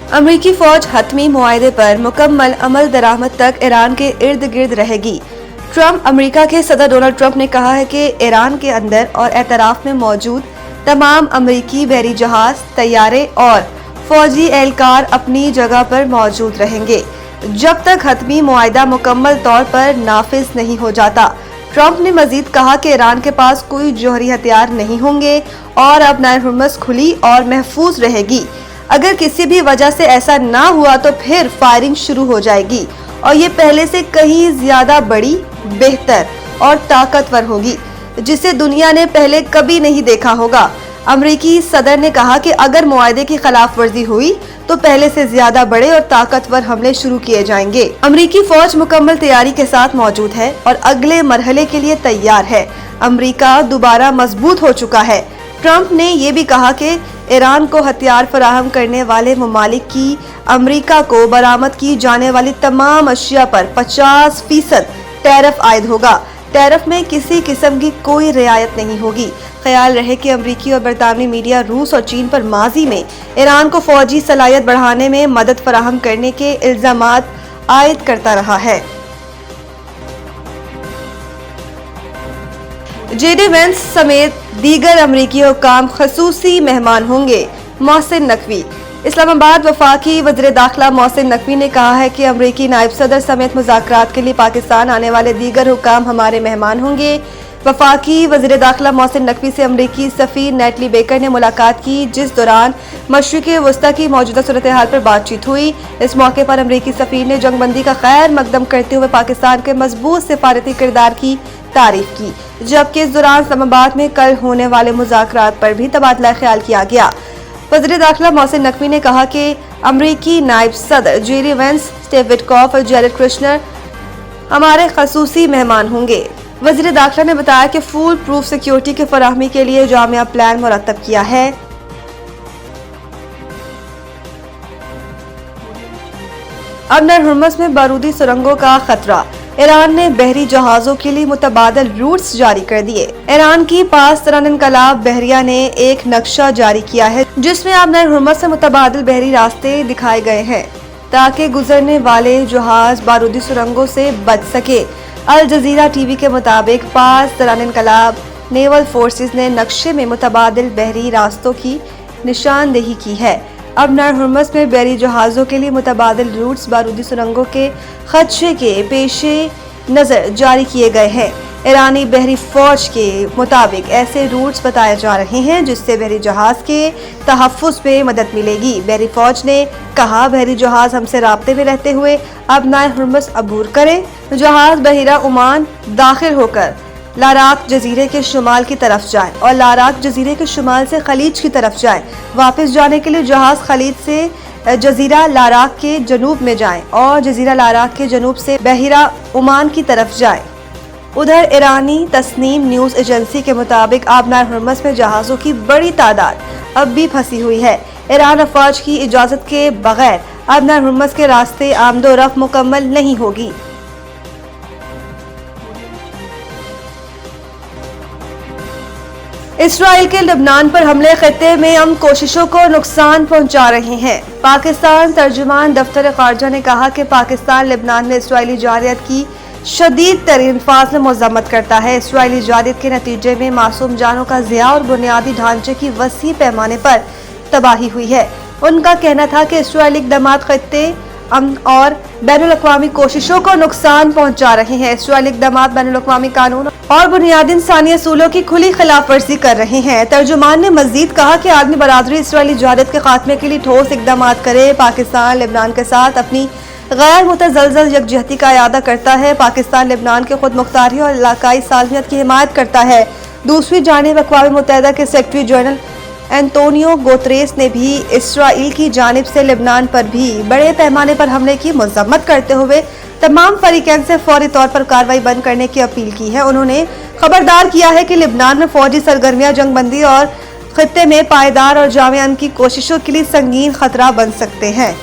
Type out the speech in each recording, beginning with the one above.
अमरीकी फौज हतमी मुआहदे पर मुकम्मल अमल दरामद तक ईरान के इर्द गिर्द रहेगी। ट्रंप अमेरिका के सदर डोनाल्ड ट्रंप ने कहा है कि ईरान के अंदर और एतराफ में मौजूद तमाम अमरीकी बहरी जहाज, तैयारे और फौजी एहलकार अपनी जगह पर मौजूद रहेंगे जब तक हतमी मुआहदा मुकम्मल तौर पर नाफिज नहीं हो जाता। ट्रंप ने मजीद कहा कि ईरान के पास कोई जौहरी हथियार नहीं होंगे और अब नाइल हुर्मुज़ खुली और महफूज रहेगी। अगर किसी भी वजह से ऐसा ना हुआ तो फिर फायरिंग शुरू हो जाएगी और ये पहले से कहीं ज्यादा बड़ी, बेहतर और ताकतवर होगी जिसे दुनिया ने पहले कभी नहीं देखा होगा। अमरीकी सदर ने कहा कि अगर मुआहदे की खिलाफ वर्जी हुई तो पहले से ज्यादा बड़े और ताकतवर हमले शुरू किए जाएंगे। अमरीकी फौज मुकम्मल तैयारी के साथ मौजूद है और अगले मरहले के लिए तैयार है। अमरीका दोबारा मजबूत हो चुका है। ट्रंप ने ये भी कहा कि ईरान को हथियार फराहम करने वाले ममालिक की अमरीका को बरामद की जाने वाली तमाम अशिया पर 50% टैरिफ आयद होगा। टैरिफ में किसी किस्म की कोई रियायत नहीं होगी। ख्याल रहे कि अमरीकी और बरतानवी मीडिया रूस और चीन पर माजी में ईरान को फौजी सलाहियत बढ़ाने में मदद फराहम करने के इल्जामात आयद करता रहा है। जेडी वेंस समेत दीगर अमरीकी हुक्काम खसूसी मेहमान होंगे। मोहसिन नकवी। इस्लामाबाद वफाकी वज़ीर दाखिला मोहसिन नकवी ने कहा है कि अमरीकी नायब सदर समेत मुज़ाकरात के लिए पाकिस्तान आने वाले दीगर हुक्काम हमारे मेहमान होंगे। वफाकी वज़ीर दाखिला मोहसिन नकवी से अमरीकी सफ़ीर नेटली बेकर ने मुलाकात की, जिस दौरान मशरिक़ वस्ता की मौजूदा सूरत हाल पर बातचीत हुई। इस मौके पर अमरीकी सफ़ीर ने जंगबंदी का खैर मकदम करते हुए पाकिस्तान के मजबूत सिफारती किरदार की तारीफ की, जबकि इस दौरान इस्लामाबाद में कल होने वाले मुज़ाकरात पर भी तबादला ख्याल किया गया। वज़ीर दाखिला मोहसिन नकवी ने कहा कि अमरीकी नायब सदर जेडी वेंस, स्टीव विटकॉफ और जैरेड कुशनर हमारे खसूसी मेहमान होंगे। वज़ीर दाखिला ने बताया कि फुल प्रूफ सिक्योरिटी की फराहमी के लिए जामिया प्लान मुरतब किया है। अब नाइल हुर्मुज़ में बारूदी सुरंगों का खतरा। ईरान ने बहरी जहाजों के लिए मुतबादिल रूट्स जारी कर दिए। ईरान की पास तरन इनकलाब बहरिया ने एक नक्शा जारी किया है जिसमें अब नाइल हुर्मुज़ से मुतबादिल बहरी रास्ते दिखाए गए हैं ताकि गुजरने वाले जहाज बारूदी सुरंगों से बच सके। अल जजीरा टीवी के मुताबिक पास तरन इनकलाब नेवल फोर्सेस ने नक्शे में मुतबादिल बहरी रास्तों की निशानदेही की है। अब नाइल हुर्मुज़ में बहरी जहाज़ों के लिए मुतबादिल रूट्स बारूदी सुरंगों के खदशे के पेशे नज़र जारी किए गए हैं। ईरानी बहरी फौज के मुताबिक ऐसे रूट्स बताए जा रहे हैं जिससे बहरी जहाज़ के तहफ़्फ़ुज़ पे मदद मिलेगी। बहरी फौज ने कहा, बहरी जहाज़ हमसे राब्ते में रहते हुए अब नाइल हुर्मुज़ अबूर करें। जहाज़ बहिरा ओमान दाखिल होकर लाराक जजीरे के शुमाल की तरफ जाए और लाराक जजीरे के शुमाल से खलीज की तरफ जाए। वापस जाने के लिए जहाज खलीज से जजीरा लाराक के जनूब में जाए और जजीरा लाराक के जनूब से बहिरा ओमान की तरफ जाए। उधर ईरानी तस्नीम न्यूज़ एजेंसी के मुताबिक अब नाइल हुर्मुज़ में जहाज़ों की बड़ी तादाद अब भी फंसी हुई है। ईरान अफवाज की इजाज़त के बगैर अब नाइल हुर्मुज़ के रास्ते आमदो रफ्त मुकम्मल नहीं होगी। इसराइल के लबनान पर हमले खित्ते में हम कोशिशों को नुकसान पहुंचा रहे हैं। पाकिस्तान तर्जुमान दफ्तर खारजा ने कहा कि पाकिस्तान लबनान में इसराइली जारियत की शदीद तरीन नफाज में मज़म्मत करता है। इसराइली जारियत के नतीजे में मासूम जानों का ज़िया और बुनियादी ढांचे की वसी पैमाने पर तबाही हुई है। उनका कहना था कि इसराइली इक़दामात खित्ते अमन और बैनुल-अक़वामी कोशिशों को नुकसान पहुंचा रहे हैं। इसराइली इक़दामात बैनुल-अक़वामी कानून और बुनियादी इंसानी असूलों की खुली खिलाफ वर्जी कर रहे हैं। तर्जुमान ने मजीद कहा कि आदमी बरादरी इसराइली जारियत के खात्मे के लिए ठोस इक़दामात करे। पाकिस्तान लेबनान के साथ अपनी गैर मुतज़लज़ल यकजहती का इरादा करता है। पाकिस्तान लेबनान के खुद मुख्तारी और इलाकाई सालमियत की हिमायत करता है। दूसरी जानिब अक़वाम मुत्तहिदा के सेक्रेटरी जनरल एंटोनियो गुतेरेस ने भी इसराइल की जानिब से लेबनान पर भी बड़े पैमाने पर हमले की मज़म्मत करते हुए तमाम फरीकैन से फौरी तौर पर कार्रवाई बंद करने की अपील की है। उन्होंने खबरदार किया है कि लेबनान में फौजी सरगर्मियां जंगबंदी और खित्ते में पायदार और जामे अमन की कोशिशों के लिए संगीन खतरा बन सकते हैं।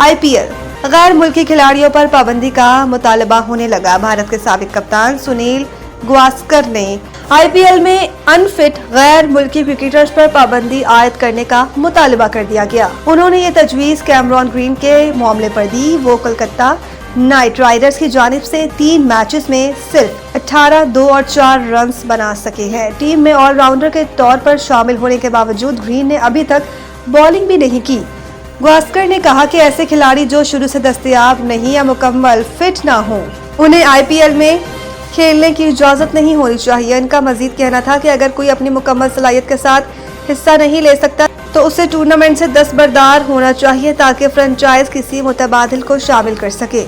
IPL गैर मुल्की खिलाड़ियों पर पाबंदी का मुतालबा होने लगा। भारत के साबिक कप्तान सुनील गावस्कर ने IPL में अनफिट गैर मुल्की क्रिकेटर्स पर पाबंदी आयद करने का मुतालबा कर दिया गया। उन्होंने ये तजवीज़ कैमरॉन ग्रीन के मामले पर दी। वो कोलकाता नाइट राइडर्स की जानिब से 3 मैचेस में सिर्फ 18, 2 और 4 रन्स बना सके हैं। टीम में ऑलराउंडर के तौर पर शामिल होने के बावजूद ग्रीन ने अभी तक बॉलिंग भी नहीं की। गावस्कर ने कहा कि ऐसे खिलाड़ी जो शुरू से दस्तयाब नहीं या मुकम्मल फिट ना हो, उन्हें IPL में खेलने की इजाजत नहीं होनी चाहिए। इनका मजीद कहना था कि अगर कोई अपनी मुकम्मल सलाहियत के साथ हिस्सा नहीं ले सकता तो उसे टूर्नामेंट से दस्तबरदार होना चाहिए ताकि फ्रेंचाइज किसी मुतबादिल को शामिल कर सके।